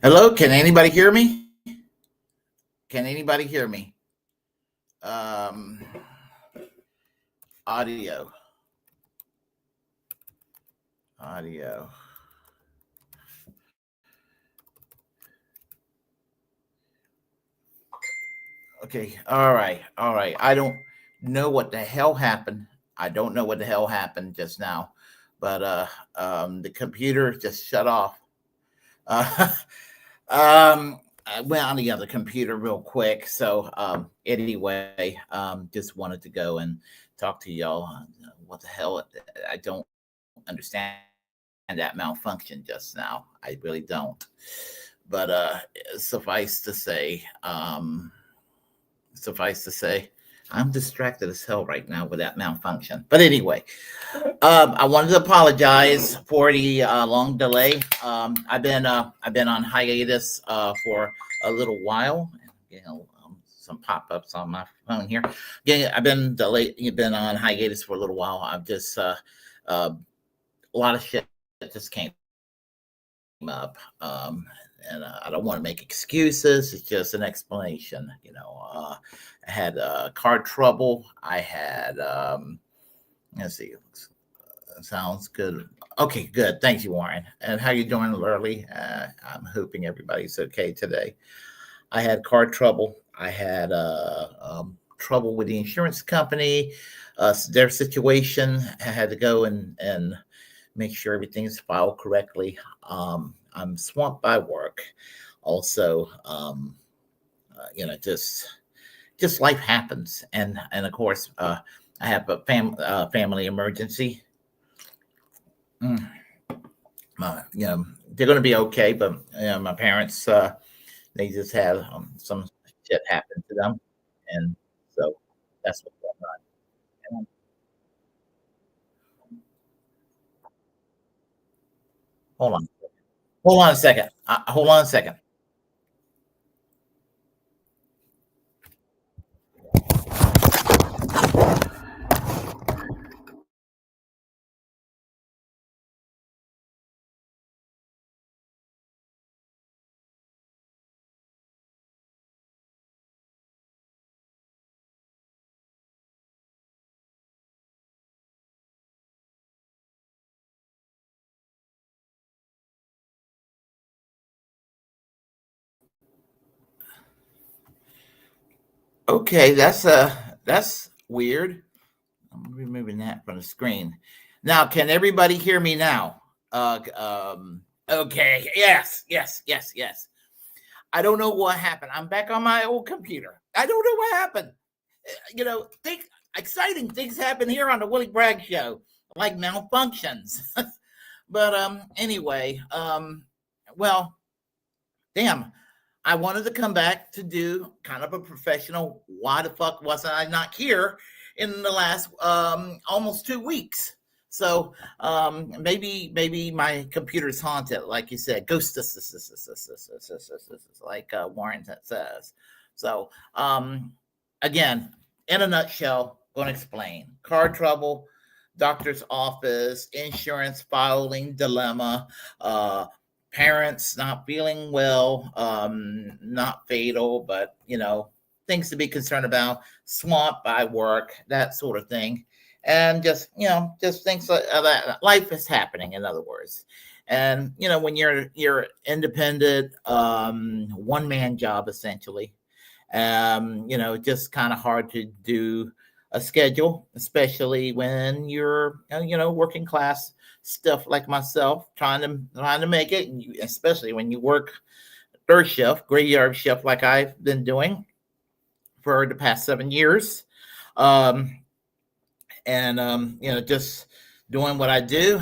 Hello, can anybody hear me? Can anybody hear me? Um, audio, audio. Okay, all right. I don't know what the hell happened. I don't know what the hell happened just now, but the computer just shut off. Uh, I went on the other computer real quick. So anyway, just wanted to go and talk to y'all. What the hell? I don't understand that malfunction just now. I really don't. But suffice to say, suffice to say, I'm distracted as hell right now with that malfunction. But anyway, I wanted to apologize for the long delay. I've been on hiatus for a little while. Some pop-ups on my phone here. Yeah, I've been delayed. You've been on hiatus for a little while. I've just a lot of shit just came up. And I don't want to make excuses. It's just an explanation. I had car trouble. I had, let's see, sounds good. Okay, good. Thank you, Warren. And how you doing, Lurley? I'm hoping everybody's okay today. I had car trouble. I had trouble with the insurance company. Their situation. I had to go and make sure everything's filed correctly. I'm swamped by work. Also, just life happens, and of course, I have a family emergency. Mm, they're going to be okay, but my parents, they just had some shit happen to them, and so that's what's going on. Hold on, hold on a second. Hold on a second. Okay, that's weird. I'm removing that from the screen. Now, can everybody hear me now? Okay. Yes, yes, yes, yes. I don't know what happened. I'm back on my old computer. I don't know what happened. Exciting things happen here on the Willy Bragg show, like malfunctions. But anyway, well, damn. I wanted to come back to do kind of a professional. Why the fuck wasn't I not here in the last almost 2 weeks? So maybe my computer's haunted, like you said, ghost like Warren says. So again, in a nutshell, going to explain car trouble, doctor's office, insurance filing dilemma, parents not feeling well, not fatal, but things to be concerned about, swamped by work, that sort of thing. And just things like that. Life is happening, in other words. And when you're independent, one man job essentially, just kind of hard to do a schedule, especially when you're working class stuff like myself, trying to make it, and especially when you work third shift, graveyard shift, like I've been doing for the past 7 years, um, and just doing what I do.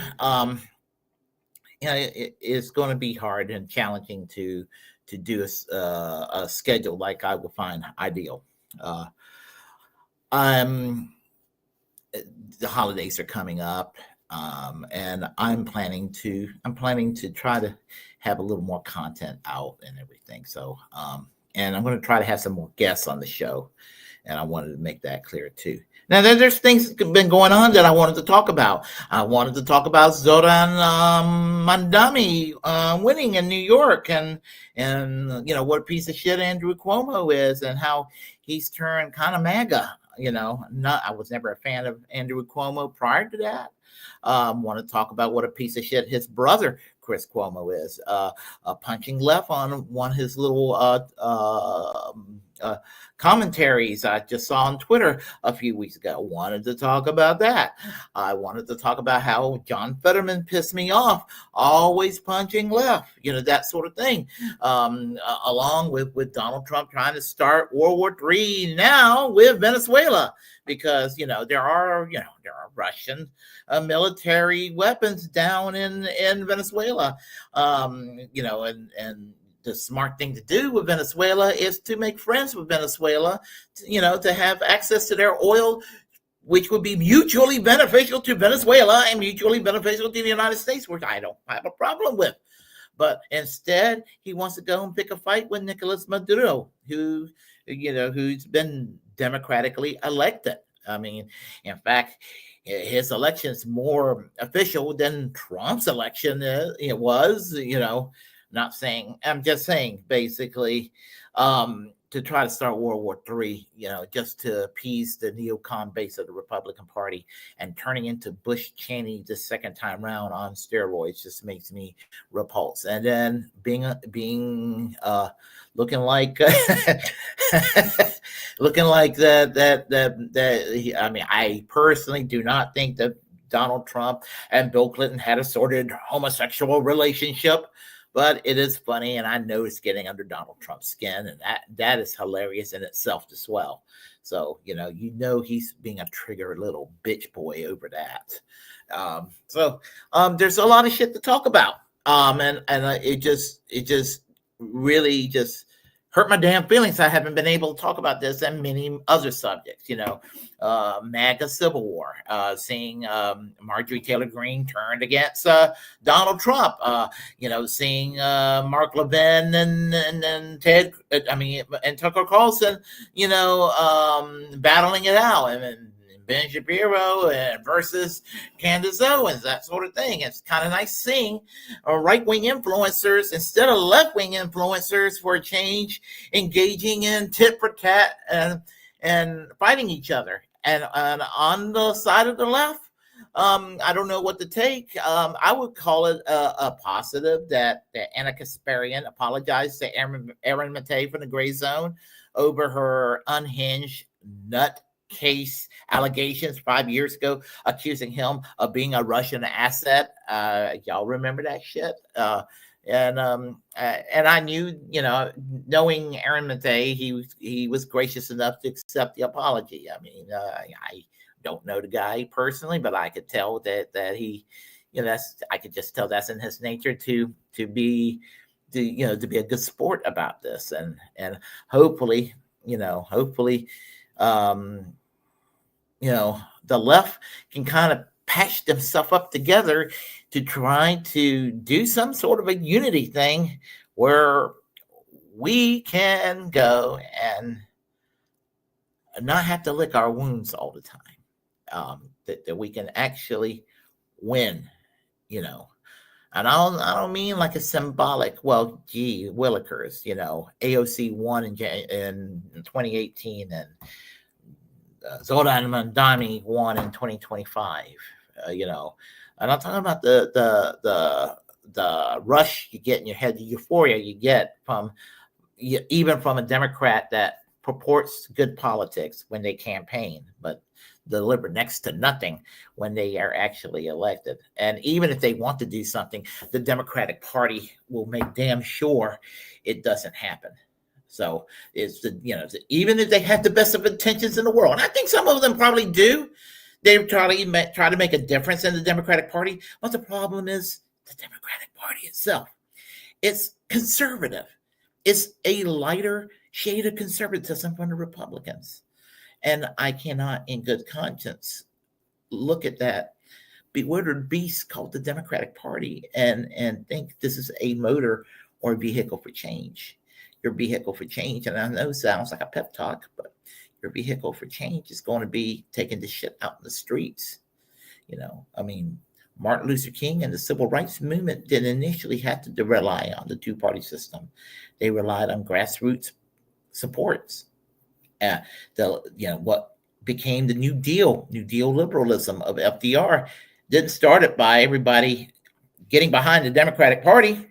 It's going to be hard and challenging to do a schedule like I would find ideal. Uh, I'm the holidays are coming up, and I'm planning to try to have a little more content out and everything. So, and I'm going to try to have some more guests on the show And I wanted to make that clear too. Now, there's things that have been going on that I wanted to talk about. I wanted to talk about Zoran Mandami winning in New York, and what a piece of shit Andrew Cuomo is, and how he's turned kind of MAGA. I was never a fan of Andrew Cuomo prior to that. Want to talk about what a piece of shit his brother Chris Cuomo is, punching left on one of his little commentaries I just saw on Twitter a few weeks ago. Wanted to talk about that. I wanted to talk about how John Fetterman pissed me off, always punching left, that sort of thing. Along with Donald Trump trying to start World War III now with Venezuela, because there are Russian military weapons down in Venezuela, and the smart thing to do with Venezuela is to make friends with Venezuela, to have access to their oil, which would be mutually beneficial to Venezuela and mutually beneficial to the United States, which I don't have a problem with. But instead, he wants to go and pick a fight with Nicolas Maduro, who's been democratically elected. I mean, in fact, his election is more official than Trump's election was, not saying, I'm just saying, basically, to try to start World War III, just to appease the neocon base of the Republican Party, and turning into Bush Cheney the second time round on steroids just makes me repulse. And then being looking like that. I mean, I personally do not think that Donald Trump and Bill Clinton had a sordid homosexual relationship. But it is funny, and I know it's getting under Donald Trump's skin, and that is hilarious in itself as well. So, he's being a trigger little bitch boy over that. There's a lot of shit to talk about. And it just really just hurt my damn feelings. I haven't been able to talk about this and many other subjects, MAGA Civil War, seeing Marjorie Taylor Greene turned against Donald Trump, seeing Mark Levin and Ted, and Tucker Carlson, battling it out, and Ben Shapiro versus Candace Owens, that sort of thing. It's kind of nice seeing right-wing influencers instead of left-wing influencers for a change engaging in tit for tat and fighting each other. And on the side of the left, I don't know what to take. I would call it a positive that Anna Kasparian apologized to Erin Matei from the Gray Zone over her unhinged nut case allegations 5 years ago, accusing him of being a Russian asset. Y'all remember that shit? And I knew, knowing Erin Matei, he was gracious enough to accept the apology. I mean, I don't know the guy personally, but I could tell that he, I could just tell that's in his nature to be a good sport about this, and hopefully, the left can kind of patch themselves up together to try to do some sort of a unity thing where we can go and not have to lick our wounds all the time. That we can actually win, And I don't mean like a symbolic. Well, gee, Willikers, AOC won in 2018, and Zoran Mandami won in 2025. And I'm talking about the rush you get in your head, the euphoria you get even from a Democrat that purports good politics when they campaign, but deliver next to nothing when they are actually elected. And even if they want to do something, the Democratic Party will make damn sure it doesn't happen. So it's even if they have the best of intentions in the world, and I think some of them probably do, they try to make a difference in the Democratic Party. But the problem is the Democratic Party itself. It's conservative. It's a lighter shade of conservatism from the Republicans. And I cannot, in good conscience, look at that bewildered beast called the Democratic Party and think this is a motor or vehicle for change. Your vehicle for change, and I know it sounds like a pep talk, but your vehicle for change is going to be taking the shit out in the streets. I mean, Martin Luther King and the civil rights movement didn't initially have to rely on the two-party system. They relied on grassroots supports. What became the New Deal liberalism of FDR didn't start it by everybody getting behind the Democratic Party.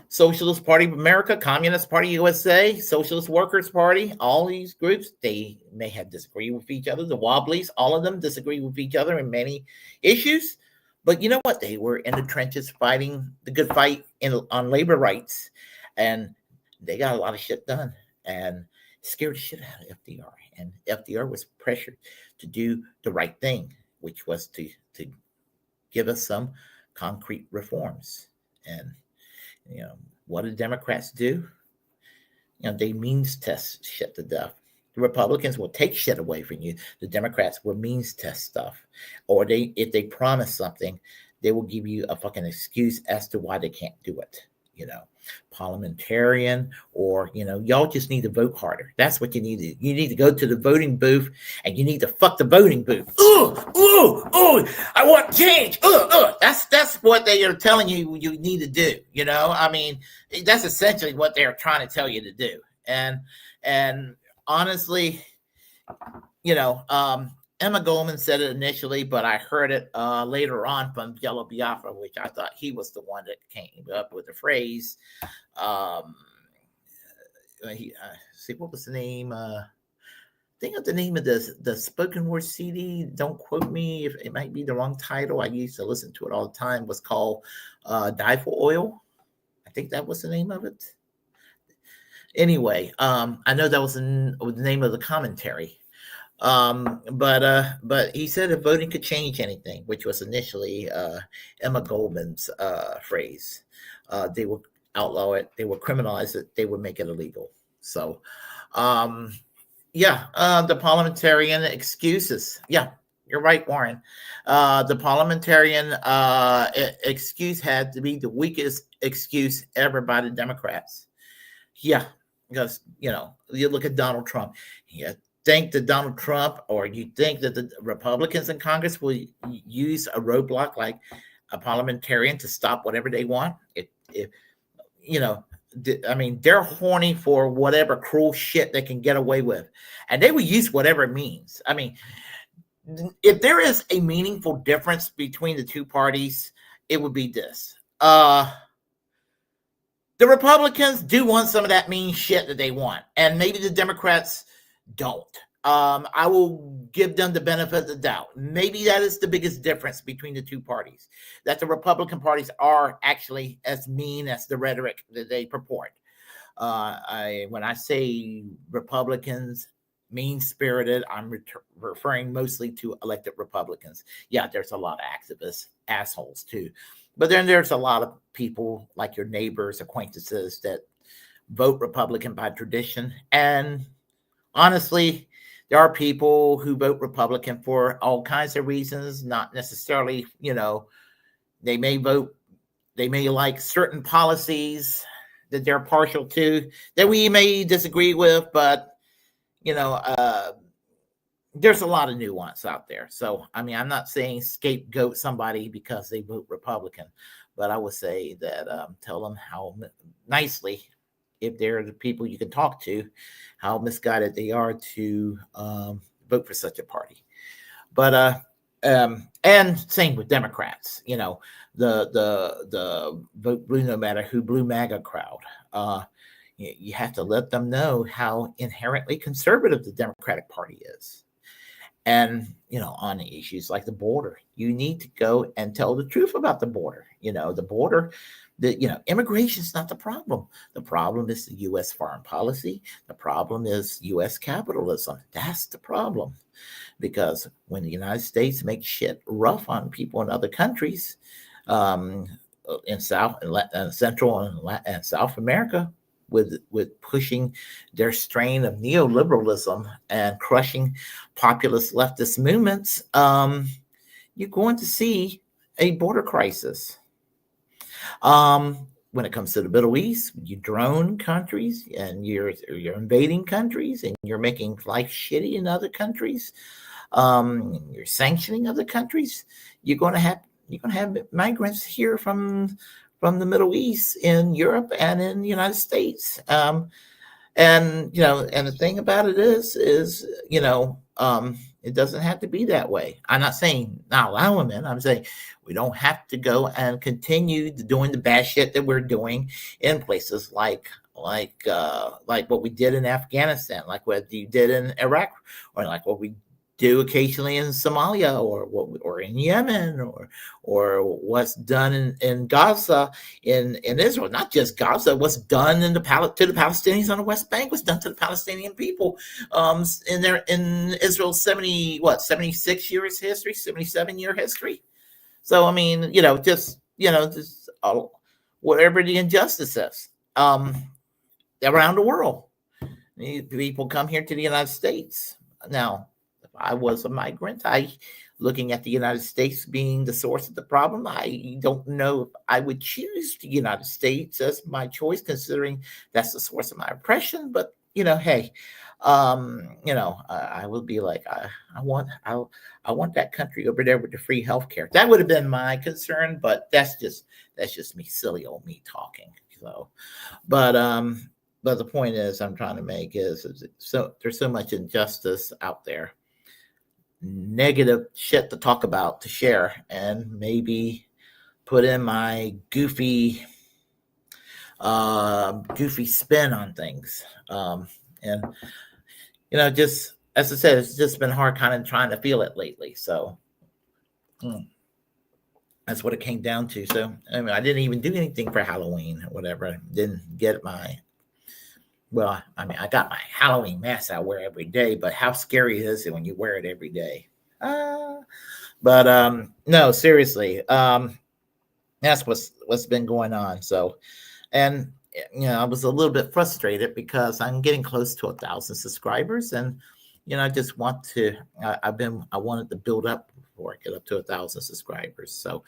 Socialist Party of America, Communist Party USA, Socialist Workers Party, all these groups, they may have disagreed with each other. The Wobblies, all of them disagree with each other in many issues. But you know what? They were in the trenches fighting the good fight on labor rights. And they got a lot of shit done and scared the shit out of FDR. And FDR was pressured to do the right thing, which was to give us some concrete reforms. And what do Democrats do? They means test shit to death. The Republicans will take shit away from you. The Democrats will means test stuff. Or if they promise something, they will give you a fucking excuse as to why they can't do it. Parliamentarian, or y'all just need to vote harder. That's what you need to do. You need to go to the voting booth and you need to fuck the voting booth. I want change. That's what they are telling you need to do. I mean, that's essentially what they're trying to tell you to do. And honestly, Emma Goldman said it initially, but I heard it later on from Jello Biafra, which I thought he was the one that came up with the phrase. See, what was the name? Think of the name of the spoken word CD. Don't quote me if it might be the wrong title. I used to listen to it all the time. It was called Die for Oil. I think that was the name of it. Anyway, I know that was the name of the commentary. But he said if voting could change anything, which was initially Emma Goldman's phrase, they would outlaw it, they would criminalize it, they would make it illegal. So, the parliamentarian excuses. Yeah, you're right, Warren. The parliamentarian excuse had to be the weakest excuse ever by the Democrats. Yeah, because you look at Donald Trump. Yeah. Think that Donald Trump, or you think that the Republicans in Congress will use a roadblock like a parliamentarian to stop whatever they want? They're horny for whatever cruel shit they can get away with, and they will use whatever it means. I mean, if there is a meaningful difference between the two parties, it would be this. The Republicans do want some of that mean shit that they want, and maybe the Democrats don't. I will give them the benefit of the doubt. Maybe that is the biggest difference between the two parties, that the Republican parties are actually as mean as the rhetoric that they purport. When I say Republicans, mean-spirited, I'm referring mostly to elected Republicans. Yeah, there's a lot of activists, assholes too. But then there's a lot of people like your neighbors, acquaintances that vote Republican by tradition. And honestly, there are people who vote Republican for all kinds of reasons, not necessarily, they may like certain policies that they're partial to that we may disagree with, but, there's a lot of nuance out there. So, I'm not saying scapegoat somebody because they vote Republican, but I would say that tell them how nicely, if they're the people you can talk to, how misguided they are to vote for such a party. But and same with Democrats, the vote blue no matter who, blue MAGA crowd. You have to let them know how inherently conservative the Democratic Party is. And, on issues like the border, you need to go and tell the truth about the border. The border, immigration is not the problem. The problem is the U.S. foreign policy. The problem is U.S. capitalism. That's the problem. Because when the United States makes shit rough on people in other countries, in South and Central and South America, with pushing their strain of neoliberalism and crushing populist leftist movements, you're going to see a border crisis. when it comes to the Middle East, you drone countries and you're invading countries and you're making life shitty in other countries. You're sanctioning other countries. You're going to have migrants here from the Middle East in Europe and in the United States. And and the thing about it is it doesn't have to be that way. I'm not saying not allowing it. I'm saying we don't have to go and continue doing the bad shit that we're doing in places like what we did in Afghanistan, like what you did in Iraq, or like what we do occasionally in Somalia, or in Yemen, or what's done in Gaza, in Israel. Not just Gaza, what's done to the Palestinians on the West Bank was done to the Palestinian people in Israel's 76 years history, 77-year history. So I mean, just whatever the injustice is around the world, people come here to the United States. Now, I was a migrant. Looking at the United States being the source of the problem, I don't know if I would choose the United States as my choice, considering that's the source of my oppression. But hey, I would be like, I want that country over there with the free healthcare. That would have been my concern, but that's just me, silly old me talking. So, but the point is I'm trying to make is so there's so much injustice out there, negative shit to talk about, to share, and maybe put in my goofy spin on things. And just as I said, it's just been hard kind of trying to feel it lately. So that's what it came down to. So I mean, I didn't even do anything for Halloween or whatever. I didn't get I got my Halloween mask I wear every day, but how scary is it when you wear it every day? But no, seriously, that's what's been going on. So, and I was a little bit frustrated because I'm getting close to 1,000 subscribers, and I just want to. I wanted to build up before I get up to 1,000 subscribers. So,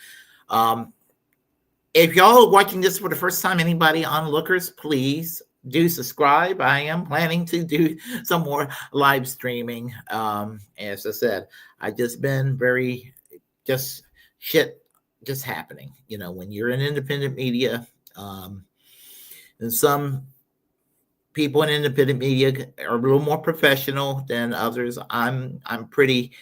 if y'all are watching this for the first time, anybody onlookers, please do subscribe. I am planning to do some more live streaming. As I said, I just been shit happening. When you're in independent media, and some people in independent media are a little more professional than others. I'm pretty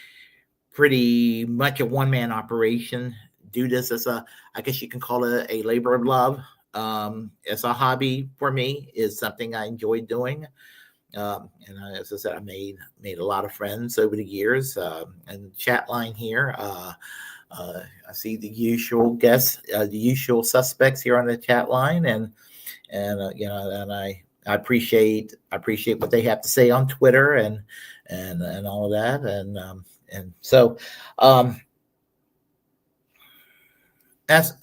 much a one-man operation. Do this as I guess you can call it a labor of love. As a hobby for me, is something I enjoy doing. And as I said, I made a lot of friends over the years. And the chat line here, I see the usual guests, the usual suspects here on the chat line, and I appreciate what they have to say on Twitter and all of that, and so that's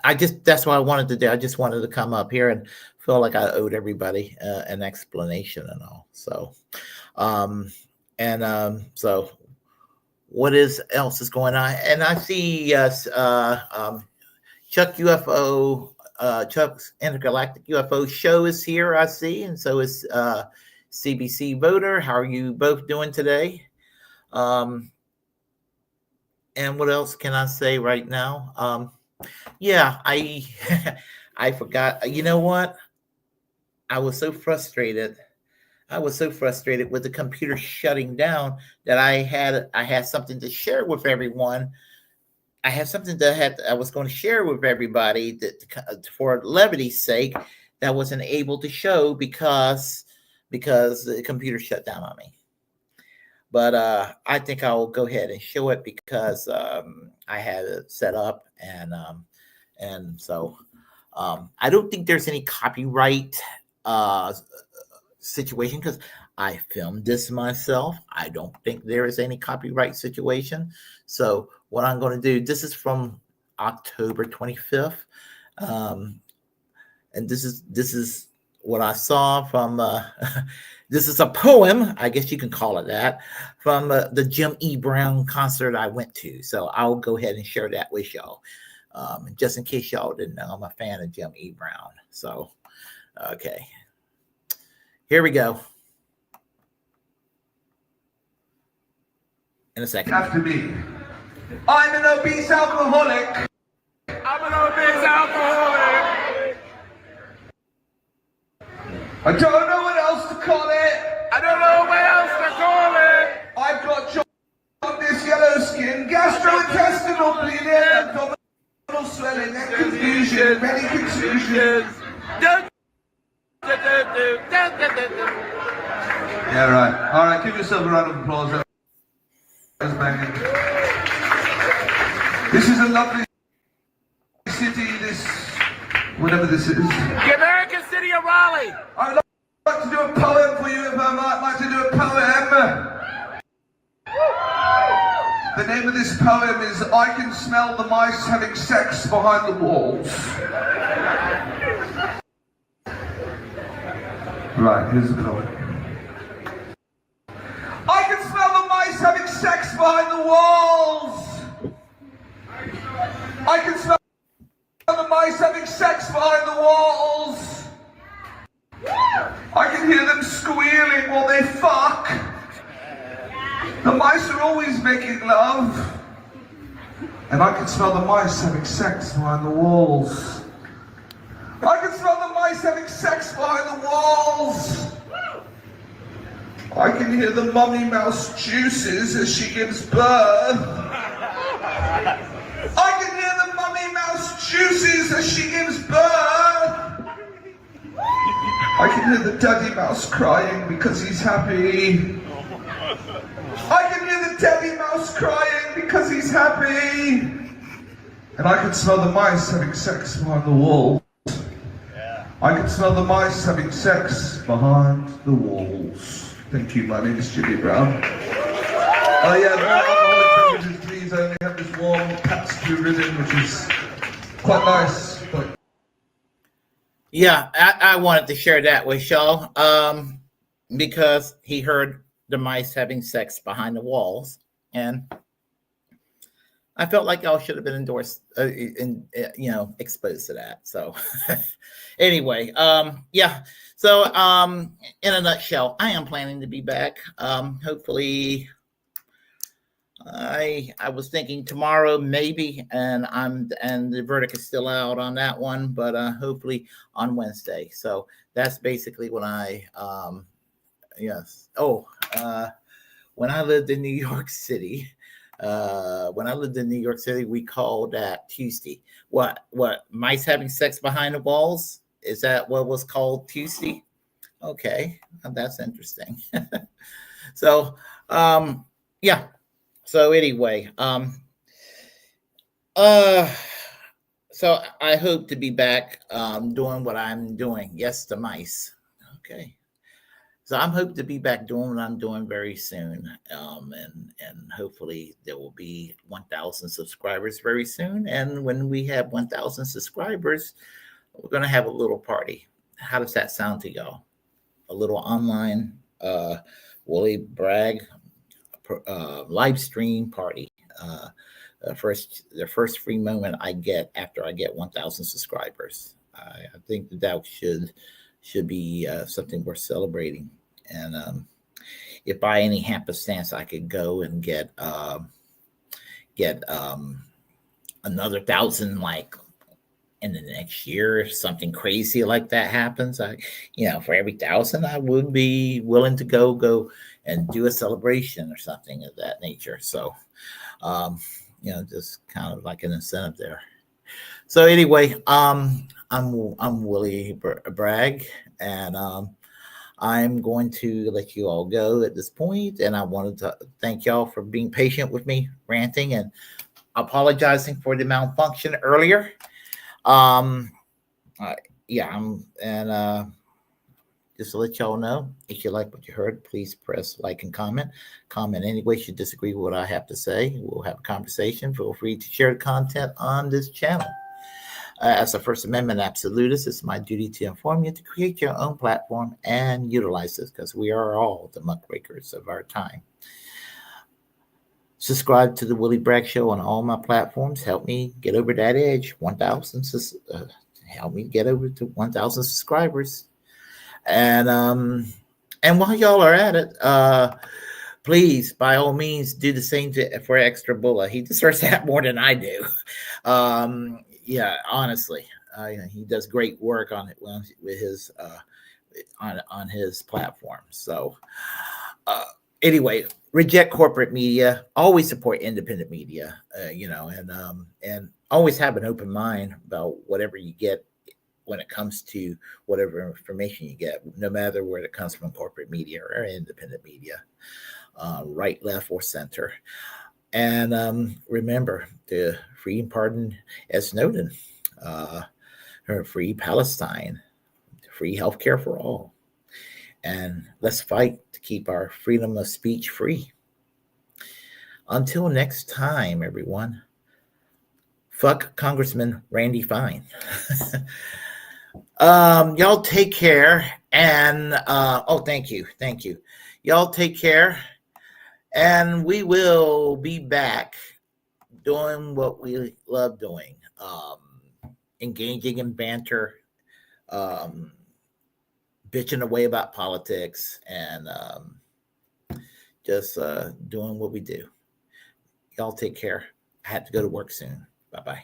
what I wanted to do. I just wanted to come up here and feel like I owed everybody an explanation and all. So, so what else is going on? And I see Chuck UFO, Chuck's Intergalactic UFO Show is here. I see, and so is CBC Voter. How are you both doing today? And what else can I say right now? Yeah, I forgot. You know what? I was so frustrated with the computer shutting down that I had something to share with everyone. I had something that I was going to share with everybody that for levity's sake that wasn't able to show because the computer shut down on me. But I think I'll go ahead and show it because I had it set up, and so I don't think there's any copyright situation because I filmed this myself. I don't think there is any copyright situation. So what I'm going to do, this is from October 25th, and this is what I saw from. This is a poem, I guess you can call it that, from the Jim E. Brown concert I went to. So I'll go ahead and share that with y'all. Just in case y'all didn't know, I'm a fan of Jim E. Brown. So, okay. Here we go. In a second. After me. I'm an obese alcoholic. I'm an obese alcoholic. I don't know what else to call it. I don't know what else to call it. I've got jaundice, yellow skin, gastrointestinal bleeding, abdominal swelling, and confusion, many confusions. Yeah, right. All right, give yourself a round of applause. That was banging. This is a lovely city, whatever this is. The American city of Raleigh. I would like to do a poem for you, if I might like to do a poem. The name of this poem is I Can Smell the Mice Having Sex Behind the Walls. Right, here's the poem. I can smell the mice having sex behind the walls. I can smell the mice having sex behind the walls. I can hear them squealing while they fuck. The mice are always making love. And I can smell the mice having sex behind the walls. I can smell the mice having sex behind the walls. I can hear the mummy mouse juices as she gives birth. I can hear the mummy mouse juices as she gives birth. I can hear the daddy mouse crying because he's happy. I can hear the daddy mouse crying because he's happy. And I can smell the mice having sex behind the wall. I can smell the mice having sex behind the walls. Thank you, my name is Jimmy Brown. Oh yeah, more alcoholic beverages, please. I only have this warm Pabst Blue Ribbon, which is quite nice. But... Yeah, I wanted to share that with y'all because he heard the mice having sex behind the walls, and I felt like y'all should have been exposed to that. So anyway, yeah. So in a nutshell, I am planning to be back. Hopefully, I was thinking tomorrow maybe, and the verdict is still out on that one, but hopefully on Wednesday. So that's basically when yes. Oh, when I lived in New York City. We called that Tuesday. What? Mice having sex behind the walls? Is that what was called Tuesday? Okay, that's interesting. So, yeah. So anyway, so I hope to be back doing what I'm doing. Yes, the mice. Okay. So I'm hoping to be back doing what I'm doing very soon. And hopefully there will be 1,000 subscribers very soon. And when we have 1,000 subscribers, we're going to have a little party. How does that sound to y'all? A little online Willy Bragg live stream party. The first free moment I get after I get 1,000 subscribers. I think that should be something worth celebrating. And if by any happenstance I could go and get another 1,000, like in the next year, if something crazy like that happens, for every 1,000, I would be willing to go and do a celebration or something of that nature. So, just kind of like an incentive there. So anyway, I'm Willy Bragg, and I'm going to let you all go at this point. And I wanted to thank y'all for being patient with me ranting and apologizing for the malfunction earlier. Just to let y'all know, if you like what you heard, please press like and comment. Comment any way you disagree with what I have to say. We'll have a conversation. Feel free to share the content on this channel. As a First Amendment absolutist, it's my duty to inform you to create your own platform and utilize this, because we are all the muckrakers of our time. Subscribe to the Willy Bragg Show on all my platforms. Help me get over that edge, 1,000. Help me get over to 1,000 subscribers. And while y'all are at it, please, by all means, do the same for Extra Bulla. He deserves that more than I do. Yeah, honestly, he does great work on it with his on his platform. So, anyway, reject corporate media. Always support independent media. And always have an open mind about whatever you get when it comes to whatever information you get, no matter where it comes from, corporate media or independent media, right, left, or center. And remember to free and pardon Ed Snowden, free Palestine, free healthcare for all. And let's fight to keep our freedom of speech free. Until next time, everyone. Fuck Congressman Randy Fine. Y'all take care. And thank you. Y'all take care. And we will be back doing what we love doing. Engaging in banter, bitching away about politics, and just doing what we do. Y'all take care. I have to go to work soon. Bye-bye.